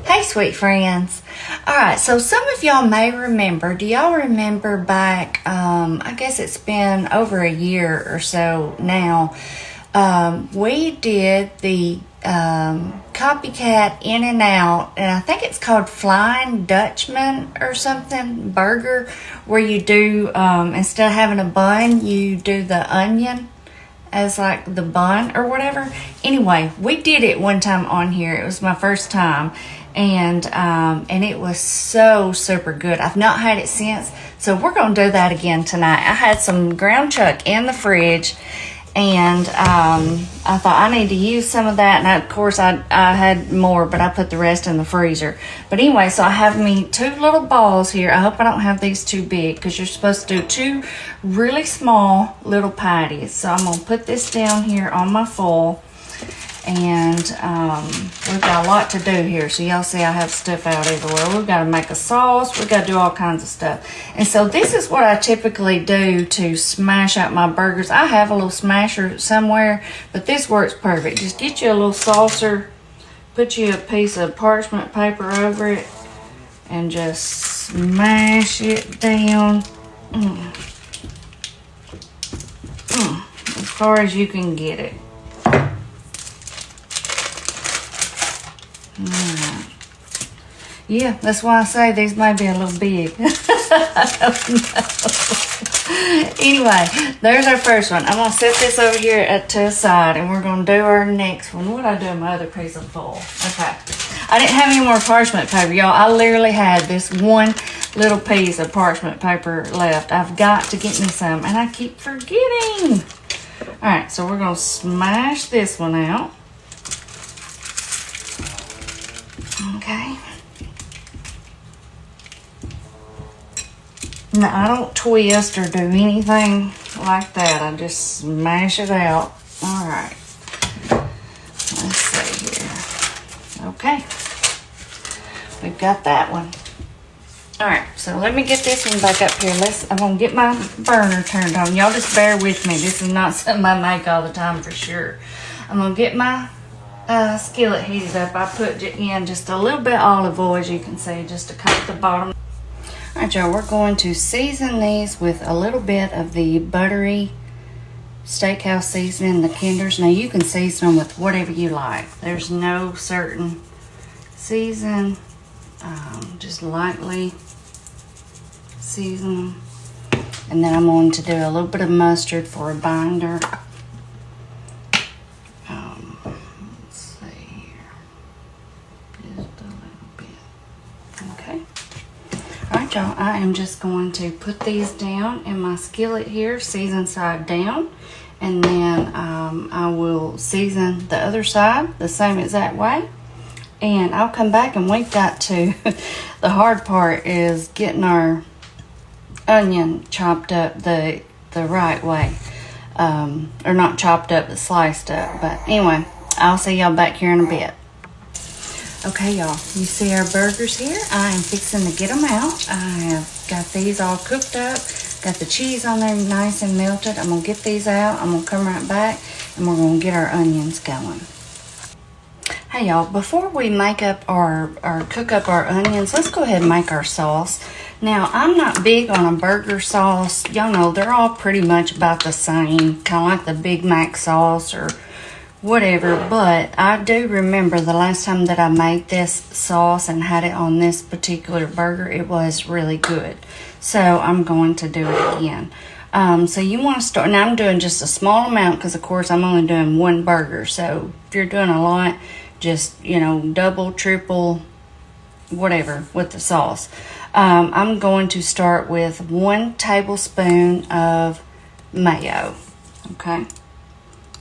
Hey, sweet friends. All right, so some of y'all may remember. Do y'all remember back, I guess it's been over a year or so now, we did the copycat In and Out, and I think it's called Flying Dutchman or something, burger, where you do, instead of having a bun, you do the onion as like the bun or whatever. Anyway, we did it one time on here. It was my first time, and it was so super good. I've not had it since, so we're gonna do that again tonight. I had some ground chuck in the fridge, and I thought I need to use some of that, and of course I had more, but I put the rest in the freezer. But anyway, so I have me 2 little balls here. I hope I don't have these too big, because you're supposed to do 2 really small little patties. So I'm gonna put this down here on my foil, and we've got a lot to do here. So y'all see I have stuff out everywhere. We've got to make a sauce. We've got to do all kinds of stuff. And so this is what I typically do to smash out my burgers. I have a little smasher somewhere, but this works perfect. Just get you a little saucer, put you a piece of parchment paper over it, and just smash it down as far as you can get it. Yeah, that's why I say these may be a little big. I don't know. Anyway, there's our first one. I'm going to set this over here to the side, and we're going to do our next one. What did I do with my other piece of foil? Okay. I didn't have any more parchment paper, y'all. I literally had this one little piece of parchment paper left. I've got to get me some, and I keep forgetting. All right, so we're going to smash this one out. Okay. Now, I don't twist or do anything like that. I just smash it out. All right. Let's see here. Okay. We've got that one. All right. So let me get this one back up here. I'm going to get my burner turned on. Y'all just bear with me. This is not something I make all the time for sure. I'm going to get my skillet heated up. I put in just a little bit of olive oil, as you can see, just to coat the bottom. All right, y'all, we're going to season these with a little bit of the buttery steakhouse seasoning, the Kinders. Now, you can season them with whatever you like. There's no certain season. Just lightly season them. And then I'm going to do a little bit of mustard for a binder. Y'all, I am just going to put these down in my skillet here, season side down, and then I will season the other side the same exact way, and I'll come back, and we've got to the hard part is getting our onion chopped up the right way, or not chopped up but sliced up. But anyway, I'll see y'all back here in a bit. Okay, y'all, you see our burgers here? I am fixing to get them out. I have got these all cooked up, got the cheese on there nice and melted. I'm going to get these out. I'm going to come right back, and we're going to get our onions going. Hey, y'all, before we make up or cook up our onions, let's go ahead and make our sauce. Now, I'm not big on a burger sauce. Y'all know they're all pretty much about the same, kind of like the Big Mac sauce or whatever, but I do remember the last time that I made this sauce and had it on this particular burger, it was really good. So I'm going to do it again. So you want to start, now I'm doing just a small amount because of course I'm only doing one burger. So if you're doing a lot, just, you know, double, triple, whatever with the sauce. I'm going to start with 1 tablespoon of mayo. Okay.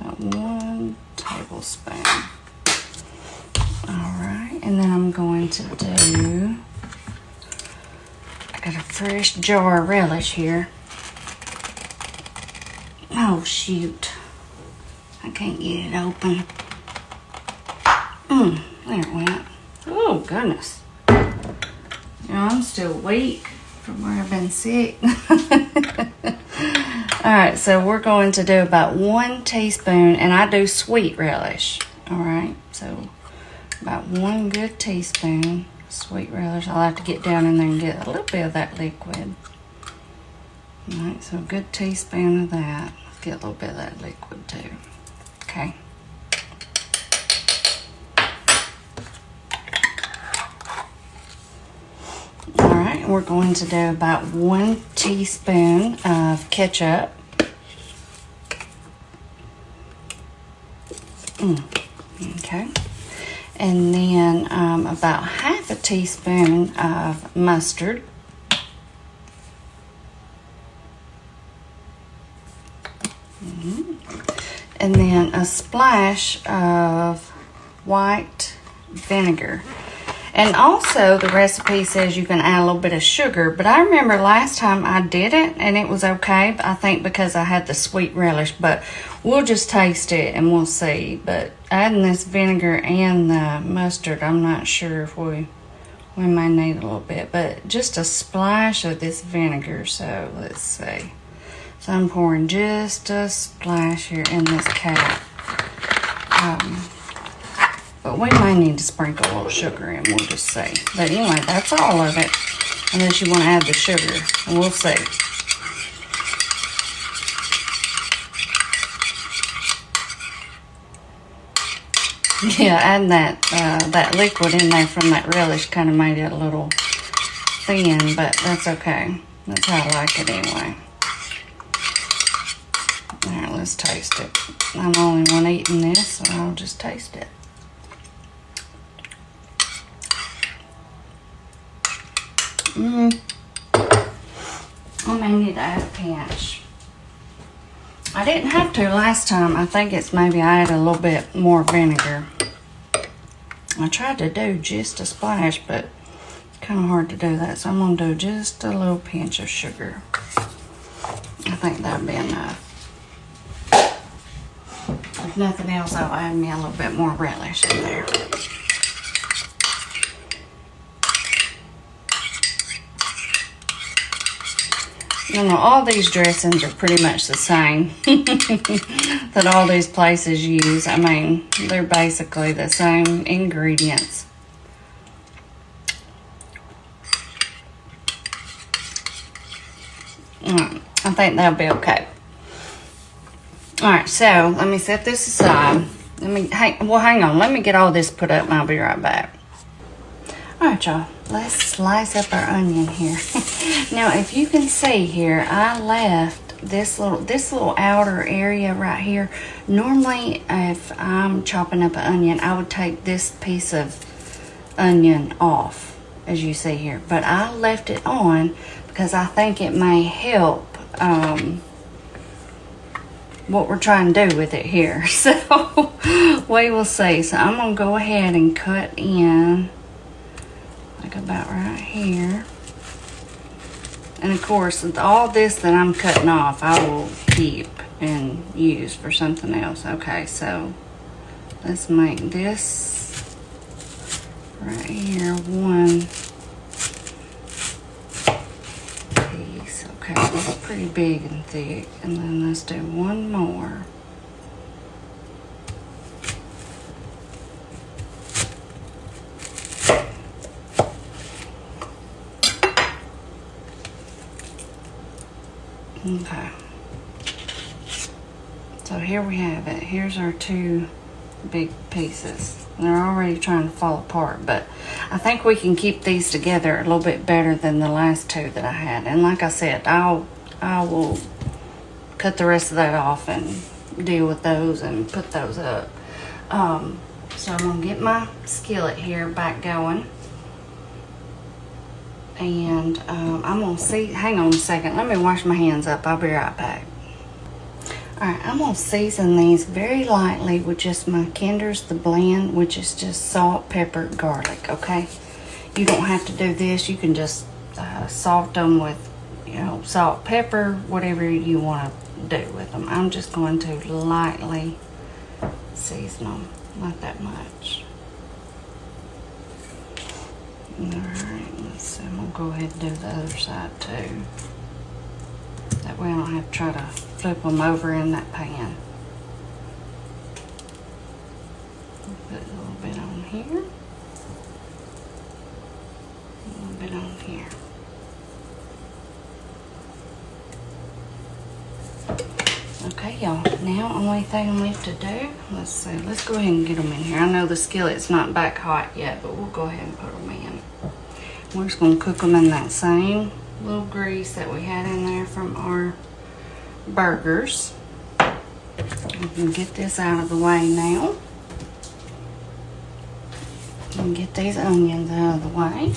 1 tablespoon. All right, and then I'm going to do, I got a fresh jar of relish here. Oh shoot, I can't get it open. There it went. Oh goodness. You know, I'm still weak from where I've been sick. All right, so we're going to do about 1 teaspoon, and I do sweet relish. All right, so about 1 good teaspoon sweet relish. I'll have to get down in there and get a little bit of that liquid. All right, so a good teaspoon of that. Get a little bit of that liquid too. Okay. All right, we're going to do about 1 teaspoon of ketchup. Okay. And then about half a teaspoon of mustard. And then a splash of white vinegar. And also the recipe says you can add a little bit of sugar, but I remember last time I did it and it was okay, I think because I had the sweet relish, but we'll just taste it and we'll see. But adding this vinegar and the mustard, I'm not sure if we may need a little bit, but just a splash of this vinegar. So let's see. So I'm pouring just a splash here in this cap. But we may need to sprinkle a little sugar in, we'll just see. But anyway, that's all of it, unless you want to add the sugar, and we'll see. Yeah, adding that liquid in there from that relish kind of made it a little thin, but that's okay. That's how I like it anyway. All right, let's taste it. I'm the only one eating this, so I'll just taste it. I may need to add a pinch. I didn't have to last time. I think it's maybe I added a little bit more vinegar. I tried to do just a splash, but it's kind of hard to do that. So I'm going to do just a little pinch of sugar. I think that'd be enough. If nothing else, I'll add me a little bit more relish in there. You know, all these dressings are pretty much the same that all these places use. I mean, they're basically the same ingredients. I think that'll be okay. All right, so let me set this aside. Hang on. Let me get all this put up and I'll be right back. All right, y'all. Let's slice up our onion here. Now, if you can see here, I left this little outer area right here. Normally, if I'm chopping up an onion, I would take this piece of onion off, as you see here. But I left it on because I think it may help what we're trying to do with it here. So, we will see. So, I'm going to go ahead and cut in like about right here. And of course, all this that I'm cutting off, I will keep and use for something else. Okay, so let's make this right here one piece. Okay, this is pretty big and thick. And then let's do one more. Okay, so here we have it. Here's our 2 big pieces. They're already trying to fall apart, but I think we can keep these together a little bit better than the last 2 that I had. And like I said, I will cut the rest of that off and deal with those and put those up. So I'm gonna get my skillet here back going. And I'm going to see, hang on a second, let me wash my hands up, I'll be right back. Alright, I'm going to season these very lightly with just my Kinder's The Blend, which is just salt, pepper, garlic, okay? You don't have to do this, you can just salt them with, salt, pepper, whatever you want to do with them. I'm just going to lightly season them, not that much. Alright, let's see. I'm going to go ahead and do the other side too. That way I don't have to try to flip them over in that pan. Put a little bit on here. Okay, y'all. Now, only thing left to do, let's see. Let's go ahead and get them in here. I know the skillet's not back hot yet, but we'll go ahead and put them in. We're just going to cook them in that same little grease that we had in there from our burgers. We can get this out of the way now. And get these onions out of the way.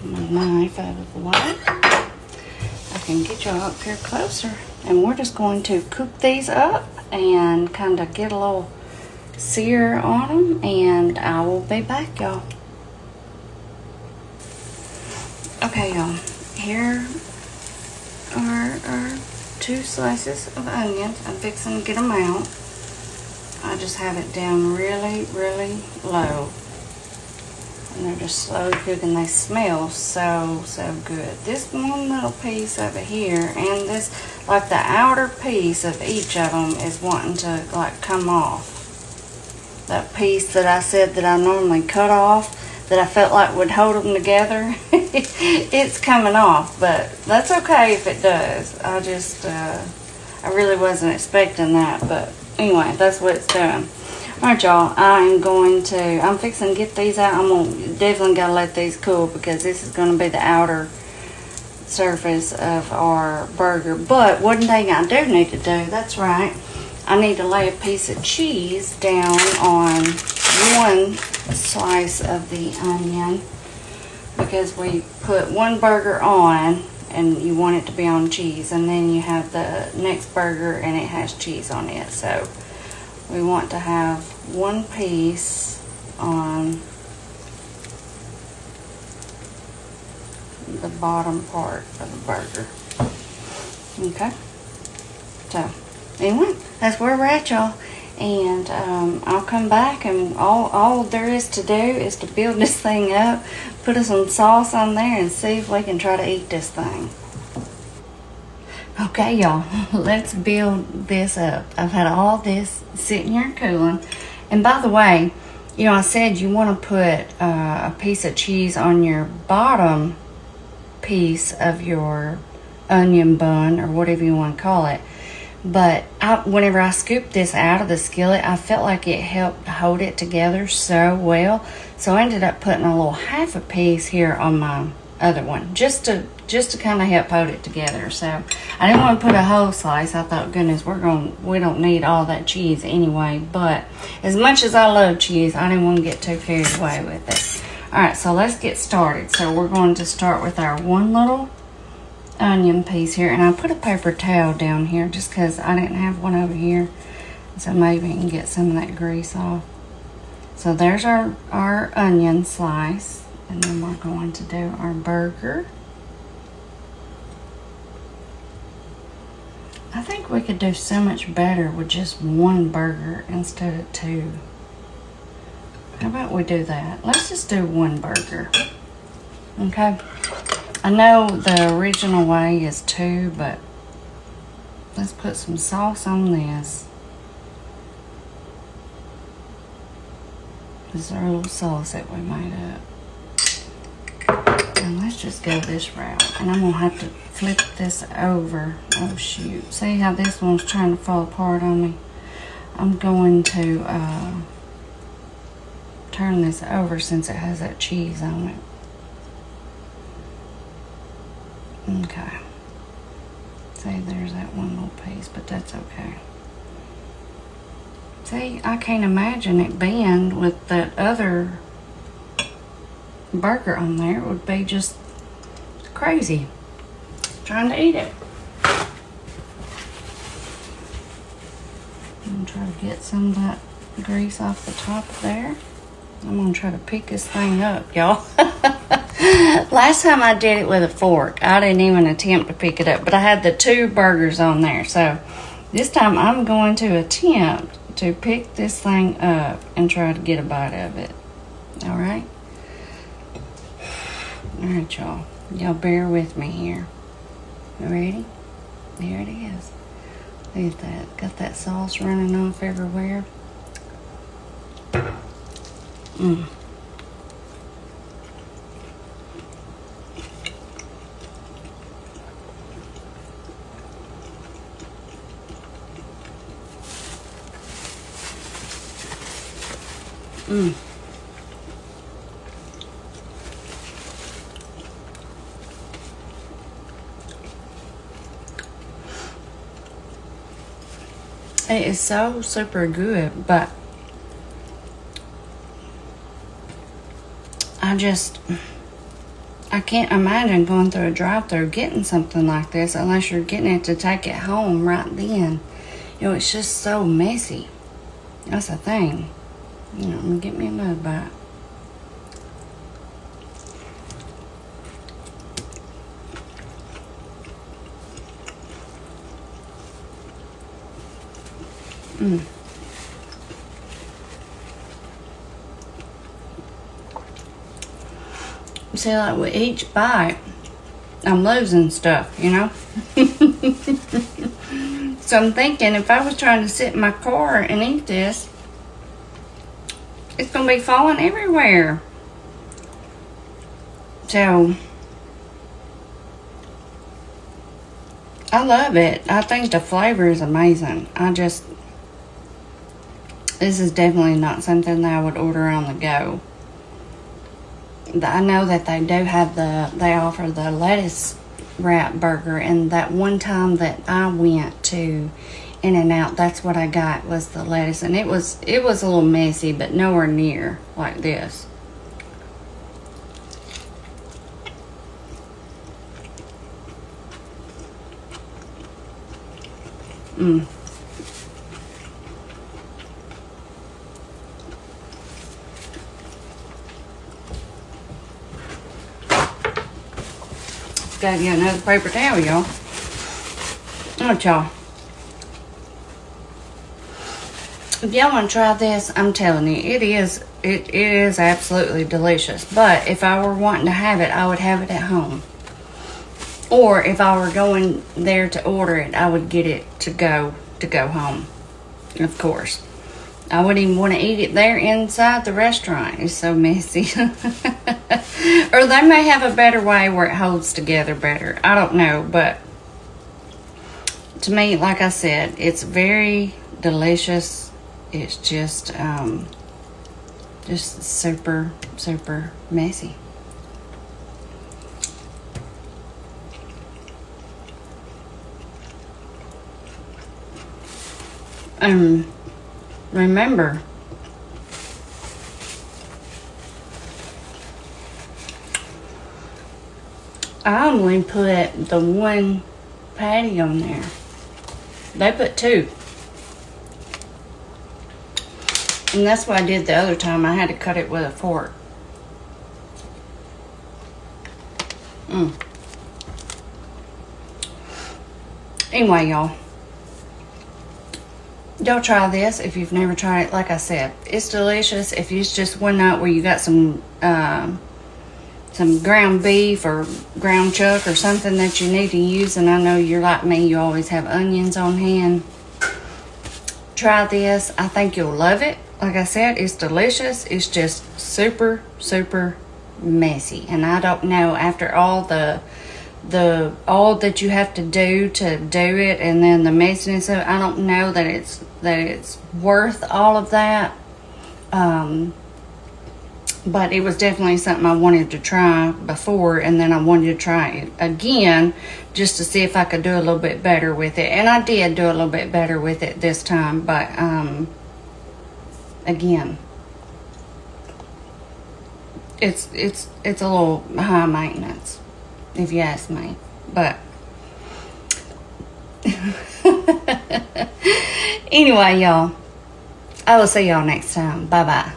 My knife out of the way. I can get y'all up here closer. And we're just going to cook these up and kind of get a little sear on them. And I will be back, y'all. Okay, y'all. Here are our 2 slices of onions. I'm fixing to get them out. I just have it down really, really low. And they're just slowly cooking. They smell so, so good. This one little piece over here and this, like the outer piece of each of them is wanting to like come off. That piece that I said that I normally cut off, that I felt like would hold them together, it's coming off, but that's okay if it does. I just, I really wasn't expecting that, but anyway, that's what it's doing. Alright, y'all, I'm fixing to get these out. Definitely gotta let these cool because this is gonna be the outer surface of our burger. But one thing I do need to do, that's right, I need to lay a piece of cheese down on one slice of the onion because we put one burger on and you want it to be on cheese, and then you have the next burger and it has cheese on it. So we want to have one piece on the bottom part of the burger. Okay. So, anyway, that's where we're at, y'all. And I'll come back, and all there is to do is to build this thing up, put some sauce on there, and see if we can try to eat this thing. Okay, y'all, let's build this up. I've had all this sitting here cooling. And by the way, you know, I said you want to put a piece of cheese on your bottom piece of your onion bun or whatever you want to call it. But whenever I scooped this out of the skillet, I felt like it helped hold it together so well. So I ended up putting a little half a piece here on my other one, just to kind of help hold it together. So I didn't want to put a whole slice. I thought, goodness, we don't need all that cheese anyway. But as much as I love cheese, I didn't want to get too carried away with it. All right, so let's get started. So we're going to start with our one little onion piece here, and I put a paper towel down here just because I didn't have one over here, so maybe I can get some of that grease off. So there's our onion slice. And then we're going to do our burger. I think we could do so much better with just one burger instead of 2. How about we do that? Let's just do one burger. Okay. I know the original way is 2, but let's put some sauce on this. This is our little sauce that we made up. And let's just go this route. And I'm going to have to flip this over. Oh, shoot. See how this one's trying to fall apart on me? I'm going to turn this over since it has that cheese on it. Okay. See, there's that one little piece, but that's okay. See, I can't imagine it being with that other burger on there. It would be just crazy trying to eat it. I'm going to try to get some of that grease off the top of there. I'm going to try to pick this thing up, y'all. Last time I did it with a fork, I didn't even attempt to pick it up, but I had the 2 burgers on there. So this time I'm going to attempt to pick this thing up and try to get a bite of it. All right? All right, y'all. Y'all bear with me here. You ready? There it is. Look at that. Got that sauce running off everywhere. Mm. It is so super good, but I can't imagine going through a drive-thru getting something like this unless you're getting it to take it home right then. You know, it's just so messy. That's the thing. You know, I'm gonna get me another bite. Mm. See, like with each bite, I'm losing stuff, you know? So I'm thinking if I was trying to sit in my car and eat this, it's gonna be falling everywhere. So I love it. I think the flavor is amazing. This is definitely not something that I would order on the go. I know that they do have they offer the lettuce wrap burger, and that one time that I went to In-N-Out, that's what I got was the lettuce, and it was a little messy, but nowhere near like this. Mm. Gotta get another paper towel, y'all. Alright, y'all. If y'all want to try this, I'm telling you, it is absolutely delicious. But if I were wanting to have it, I would have it at home. Or if I were going there to order it, I would get it to go home. Of course. I wouldn't even want to eat it there inside the restaurant. It's so messy. Or they may have a better way where it holds together better. I don't know, but to me, like I said, it's very delicious. It's just super, super messy. Remember, I only put the one patty on there. They put two. And that's what I did the other time. I had to cut it with a fork. Anyway, y'all. Y'all try this if you've never tried it. Like I said, it's delicious. If it's just one night where you got some ground beef or ground chuck or something that you need to use, and I know you're like me, you always have onions on hand, try this. I think you'll love it. Like I said, it's delicious. It's just super, super messy. And I don't know, after all all that you have to do it, and then the messiness of it, I don't know that it's worth all of that. But it was definitely something I wanted to try before, and then I wanted to try it again just to see if I could do a little bit better with it. And I did do a little bit better with it this time, but again, it's a little high maintenance, if you ask me. But anyway, y'all, I will see y'all next time. Bye bye.